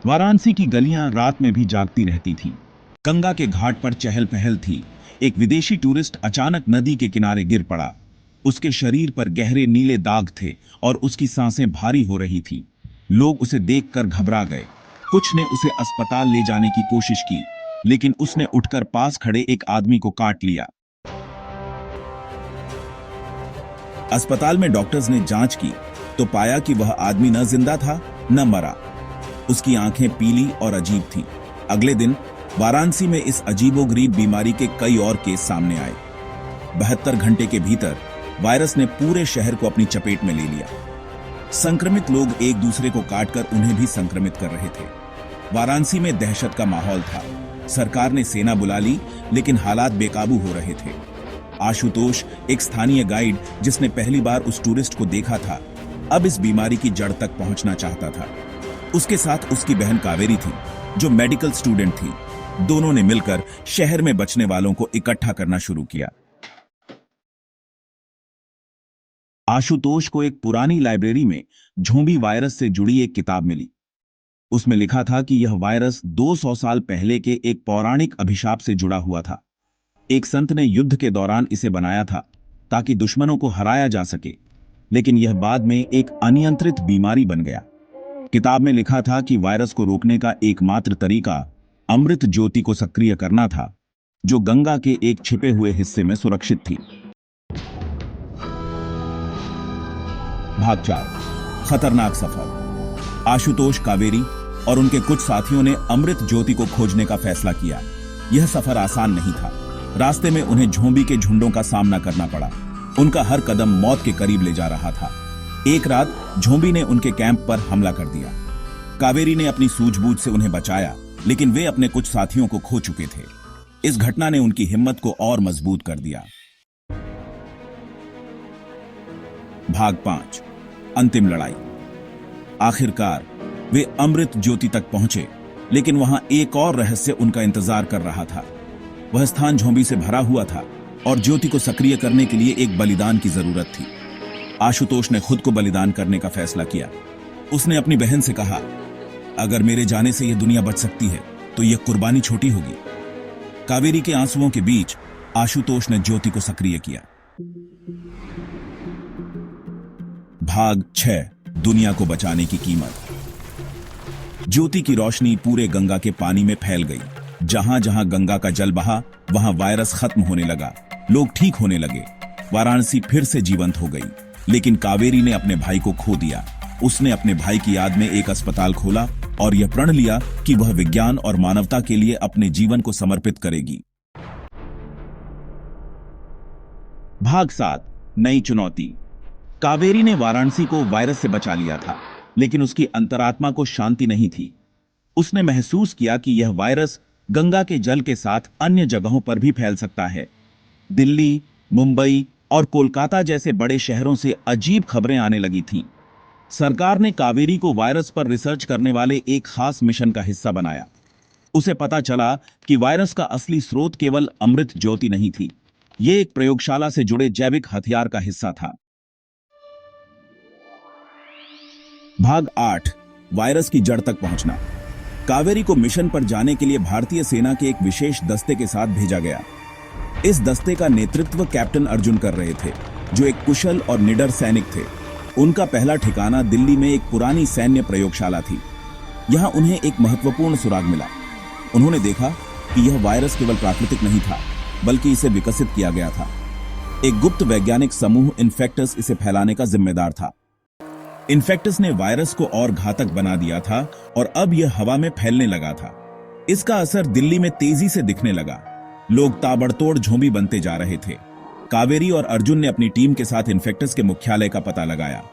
वाराणसी की गलियां रात में भी जागती रहती थीं। गंगा के घाट पर चहल पहल थी। एक विदेशी टूरिस्ट अचानक नदी के किनारे गिर पड़ा। उसके शरीर पर गहरे नीले दाग थे और उसकी सांसें भारी हो रही थीं। लोग उसे देखकर घबरा गए। कुछ ने उसे अस्पताल ले जाने की कोशिश की, लेकिन उसने उठकर पास खड़े एक आदमी को काट लिया। अस्पताल में डॉक्टर्स ने जांच की तो पाया कि वह आदमी न जिंदा था न मरा। उसकी आंखें पीली और अजीब थीं। अगले दिन वाराणसी में इस अजीबोगरीब बीमारी के कई और केस सामने आए। 72 घंटे के भीतर वायरस ने पूरे शहर को अपनी चपेट में ले लिया। संक्रमित लोग एक दूसरे को काटकर उन्हें भी संक्रमित कर रहे थे। वाराणसी में दहशत का माहौल था। सरकार ने सेना बुला ली, लेकिन हालात बेकाबू हो रहे थे। आशुतोष, एक स्थानीय गाइड जिसने पहली बार उस टूरिस्ट को देखा था, अब इस बीमारी की जड़ तक पहुंचना चाहता था। उसके साथ उसकी बहन कावेरी थी, जो मेडिकल स्टूडेंट थी। दोनों ने मिलकर शहर में बचने वालों को इकट्ठा करना शुरू किया। आशुतोष को एक पुरानी लाइब्रेरी में झोंबी वायरस से जुड़ी एक किताब मिली। उसमें लिखा था कि यह वायरस 200 साल पहले के एक पौराणिक अभिशाप से जुड़ा हुआ था। एक संत ने युद्ध के दौरान इसे बनाया था ताकि दुश्मनों को हराया जा सके, लेकिन यह बाद में एक अनियंत्रित बीमारी बन गया। किताब में लिखा था कि वायरस को रोकने का एकमात्र तरीका अमृत ज्योति को सक्रिय करना था, जो गंगा के एक छिपे हुए हिस्से में सुरक्षित थी। भाग 4, खतरनाक सफर। आशुतोष, कावेरी और उनके कुछ साथियों ने अमृत ज्योति को खोजने का फैसला किया। यह सफर आसान नहीं था। रास्ते में उन्हें झोंबी के झुंडों का सामना करना पड़ा। उनका हर कदम मौत के करीब ले जा रहा था। एक रात झोंबी ने उनके कैंप पर हमला कर दिया। कावेरी ने अपनी सूझबूझ से उन्हें बचाया, लेकिन वे अपने कुछ साथियों को खो चुके थे। इस घटना ने उनकी हिम्मत को और मजबूत कर दिया। भाग 5, अंतिम लड़ाई। आखिरकार वे अमृत ज्योति तक पहुंचे, लेकिन वहां एक और रहस्य उनका इंतजार कर रहा था। वह स्थान झोंबी से भरा हुआ था और ज्योति को सक्रिय करने के लिए एक बलिदान की जरूरत थी। आशुतोष ने खुद को बलिदान करने का फैसला किया। उसने अपनी बहन से कहा, अगर मेरे जाने से यह दुनिया बच सकती है तो यह कुर्बानी छोटी होगी। कावेरी के आंसुओं के बीच आशुतोष ने ज्योति को सक्रिय किया। भाग 6, दुनिया को बचाने की कीमत। ज्योति की रोशनी पूरे गंगा के पानी में फैल गई। जहां जहां गंगा का जल बहा, वहां वायरस खत्म होने लगा। लोग ठीक होने लगे। वाराणसी फिर से जीवंत हो गई। लेकिन कावेरी ने अपने भाई को खो दिया। उसने अपने भाई की याद में एक अस्पताल खोला और यह प्रण लिया कि वह विज्ञान और मानवता के लिए अपने जीवन को समर्पित करेगी। भाग 7, नई चुनौती। कावेरी ने वाराणसी को वायरस से बचा लिया था, लेकिन उसकी अंतरात्मा को शांति नहीं थी। उसने महसूस किया कि यह वायरस गंगा के जल के साथ अन्य जगहों पर भी फैल सकता है। दिल्ली, मुंबई और कोलकाता जैसे बड़े शहरों से अजीब खबरें आने लगी थीं। सरकार ने कावेरी को वायरस पर रिसर्च करने वाले एक खास मिशन का हिस्सा बनाया। उसे पता चला कि वायरस का असली स्रोत केवल अमृत ज्योति नहीं थी। यह एक प्रयोगशाला से जुड़े जैविक हथियार का हिस्सा था। भाग 8, वायरस की जड़ तक पहुंचना। कावेरी को मिशन पर जाने के लिए भारतीय सेना के एक विशेष दस्ते के साथ भेजा गया। इस दस्ते का नेतृत्व कैप्टन अर्जुन कर रहे थे, जो एक कुशल और निडर सैनिक थे। उनका पहला ठिकाना दिल्ली में एक पुरानी सैन्य प्रयोगशाला थी। यहां उन्हें एक महत्वपूर्ण सुराग मिला। उन्होंने देखा कि यह वायरस केवल प्राकृतिक नहीं था, बल्कि इसे विकसित किया गया था। एक गुप्त वैज्ञानिक समूह इन्फेक्टस इसे फैलाने का जिम्मेदार था। इन्फेक्टस ने वायरस को और घातक बना दिया था और अब यह हवा में फैलने लगा था। इसका असर दिल्ली में तेजी से दिखने लगा। लोग ताबड़तोड़ झोंबी बनते जा रहे थे। कावेरी और अर्जुन ने अपनी टीम के साथ इन्फेक्टस के मुख्यालय का पता लगाया।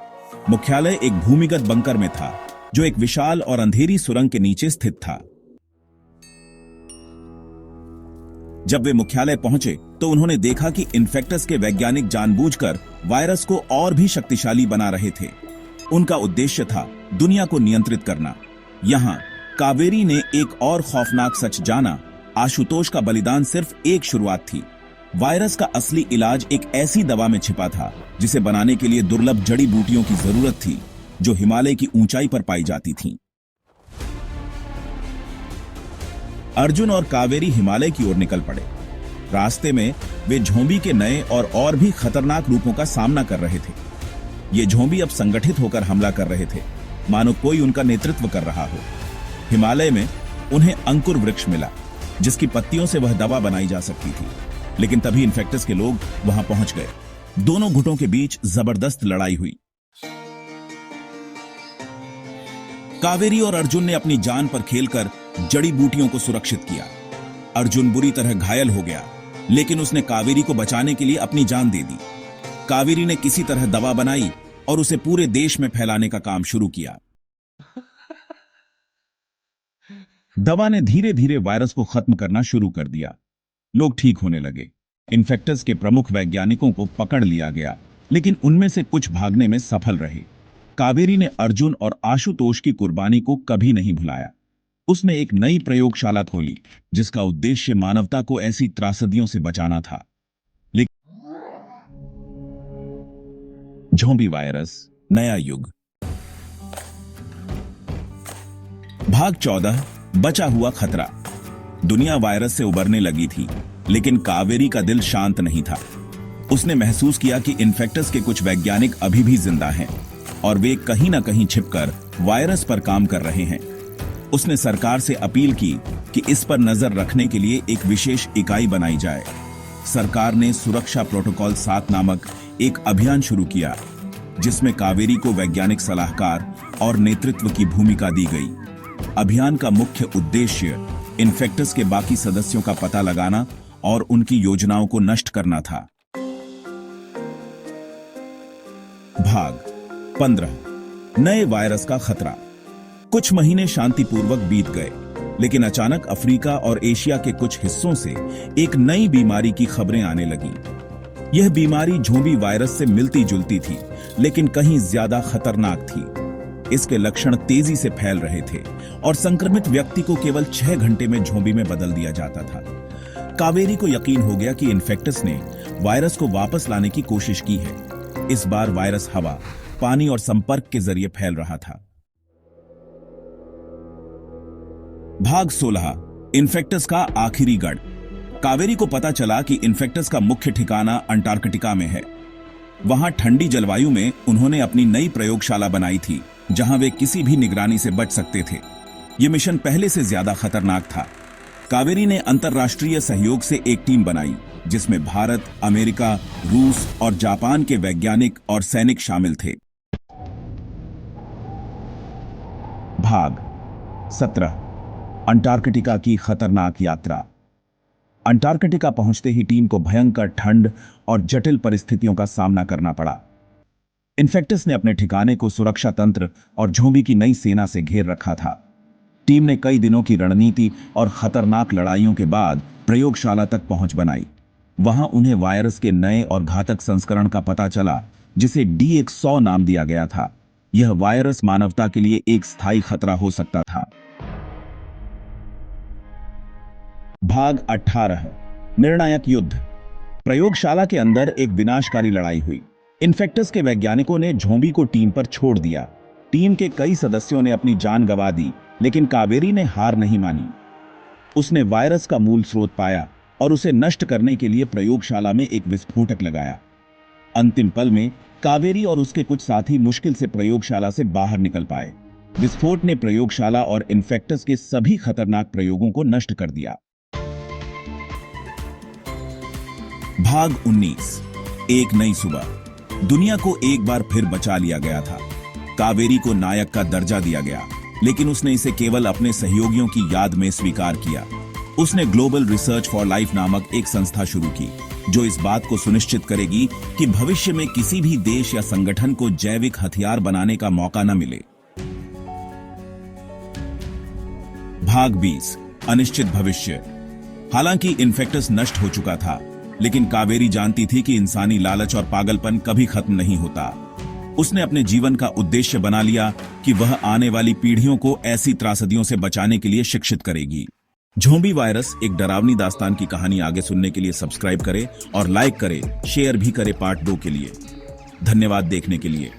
मुख्यालय एक भूमिगत बंकर में था, जो एक विशाल और अंधेरी सुरंग के नीचे स्थित था। जब वे मुख्यालय पहुंचे तो उन्होंने देखा कि इन्फेक्टस के वैज्ञानिक जानबूझकर वायरस को और भी शक्तिशाली बना रहे थे। उनका उद्देश्य था दुनिया को नियंत्रित करना। यहां कावेरी ने एक और खौफनाक सच जाना। आशुतोष का बलिदान सिर्फ एक शुरुआत थी। वायरस का असली इलाज एक ऐसी दवा में छिपा था जिसे बनाने के लिए दुर्लभ जड़ी बूटियों की जरूरत थी, जो हिमालय की ऊंचाई पर पाई जाती थीं। अर्जुन और कावेरी हिमालय की ओर निकल पड़े। रास्ते में वे झोंबी के नए और भी खतरनाक रूपों का सामना कर रहे थे। ये झोंबी अब संगठित होकर हमला कर रहे थे, मानो कोई उनका नेतृत्व कर रहा हो। हिमालय में उन्हें अंकुर वृक्ष मिला, जिसकी पत्तियों से वह दवा बनाई जा सकती थी। लेकिन तभी इन्फेक्टस के लोग वहां पहुंच गए। दोनों गुटों के बीच जबरदस्त लड़ाई हुई। कावेरी और अर्जुन ने अपनी जान पर खेलकर जड़ी बूटियों को सुरक्षित किया। अर्जुन बुरी तरह घायल हो गया, लेकिन उसने कावेरी को बचाने के लिए अपनी जान दे दी। कावेरी ने किसी तरह दवा बनाई और उसे पूरे देश में फैलाने का काम शुरू किया। दवा ने धीरे धीरे वायरस को खत्म करना शुरू कर दिया। लोग ठीक होने लगे। इन्फेक्टस के प्रमुख वैज्ञानिकों को पकड़ लिया गया, लेकिन उनमें से कुछ भागने में सफल रहे। कावेरी ने अर्जुन और आशुतोष की कुर्बानी को कभी नहीं भुलाया। उसने एक नई प्रयोगशाला खोली, जिसका उद्देश्य मानवता को ऐसी त्रासदियों से बचाना था। लेकिन ज़ॉम्बी वायरस, नया युग। भाग 14, बचा हुआ खतरा। दुनिया वायरस से उबरने लगी थी, लेकिन कावेरी का दिल शांत नहीं था। उसने महसूस किया कि इन्फेक्टस के कुछ वैज्ञानिक अभी भी जिंदा हैं और वे कहीं ना कहीं छिपकर वायरस पर काम कर रहे हैं। उसने सरकार से अपील की कि इस पर नजर रखने के लिए एक विशेष इकाई बनाई जाए। सरकार ने सुरक्षा प्रोटोकॉल 7 नामक एक अभियान शुरू किया, जिसमें कावेरी को वैज्ञानिक सलाहकार और नेतृत्व की भूमिका दी गई। अभियान का मुख्य उद्देश्य इन्फेक्टस के बाकी सदस्यों का पता लगाना और उनकी योजनाओं को नष्ट करना था। भाग 15, नए वायरस का खतरा। कुछ महीने शांतिपूर्वक बीत गए, लेकिन अचानक अफ्रीका और एशिया के कुछ हिस्सों से एक नई बीमारी की खबरें आने लगी। यह बीमारी ज़ॉम्बी वायरस से मिलती जुलती थी, लेकिन कहीं ज्यादा खतरनाक थी। इसके लक्षण तेजी से फैल रहे थे और संक्रमित व्यक्ति को केवल 6 घंटे में ज़ॉम्बी में बदल दिया जाता था। कावेरी को यकीन हो गया कि इन्फेक्टस ने वायरस को वापस लाने की कोशिश की है। इस बार वायरस हवा, पानी और संपर्क के जरिए फैल रहा था। भाग 16, इन्फेक्टस का आखिरी गढ़। कावेरी को पता चला कि इन्फेक्टस का मुख्य ठिकाना अंटार्कटिका में है। वहां ठंडी जलवायु में उन्होंने अपनी नई प्रयोगशाला बनाई थी, जहां वे किसी भी निगरानी से बच सकते थे। यह मिशन पहले से ज्यादा खतरनाक था। कावेरी ने अंतर्राष्ट्रीय सहयोग से एक टीम बनाई, जिसमें भारत, अमेरिका, रूस और जापान के वैज्ञानिक और सैनिक शामिल थे। भाग 17, अंटार्कटिका की खतरनाक यात्रा। अंटार्कटिका पहुंचते ही टीम को भयंकर ठंड और जटिल परिस्थितियों का सामना करना पड़ा। इन्फेक्टस ने अपने ठिकाने को सुरक्षा तंत्र और ज़ॉम्बी की नई सेना से घेर रखा था। टीम ने कई दिनों की रणनीति और खतरनाक लड़ाइयों के बाद प्रयोगशाला तक पहुंच बनाई। वहां उन्हें वायरस के नए और घातक संस्करण का पता चला, जिसे D100 नाम दिया गया था। यह वायरस मानवता के लिए एक स्थायी खतरा हो सकता था। भाग 18, निर्णायक युद्ध। प्रयोगशाला के अंदर एक विनाशकारी लड़ाई हुई। इन्फेक्टस के वैज्ञानिकों ने ज़ॉम्बी को टीम पर छोड़ दिया। टीम के कई सदस्यों ने अपनी जान गंवा दी, लेकिन कावेरी ने हार नहीं मानी। उसने वायरस का मूल स्रोत पाया और उसे नष्ट करने के लिए प्रयोगशाला में एक विस्फोटक लगाया। अंतिम पल में कावेरी और उसके कुछ साथी मुश्किल से प्रयोगशाला से बाहर निकल पाए। विस्फोट ने प्रयोगशाला और इन्फेक्टस के सभी खतरनाक प्रयोगों को नष्ट कर दिया। भाग 19, एक नई सुबह। दुनिया को एक बार फिर बचा लिया गया था। कावेरी को नायक का दर्जा दिया गया, लेकिन उसने इसे केवल अपने सहयोगियों की याद में स्वीकार किया। उसने ग्लोबल रिसर्च फॉर लाइफ नामक एक संस्था शुरू की, जो इस बात को सुनिश्चित करेगी कि भविष्य में किसी भी देश या संगठन को जैविक हथियार बनाने का मौका न मिले। भाग 20, अनिश्चित भविष्य। हालांकि इन्फेक्टस नष्ट हो चुका था, लेकिन कावेरी जानती थी कि इंसानी लालच और पागलपन कभी खत्म नहीं होता। उसने अपने जीवन का उद्देश्य बना लिया कि वह आने वाली पीढ़ियों को ऐसी त्रासदियों से बचाने के लिए शिक्षित करेगी। ज़ॉम्बी वायरस एक डरावनी दास्तान की कहानी आगे सुनने के लिए सब्सक्राइब करें और लाइक करें, शेयर भी करें पार्ट 2 के लिए। धन्यवाद देखने के लिए।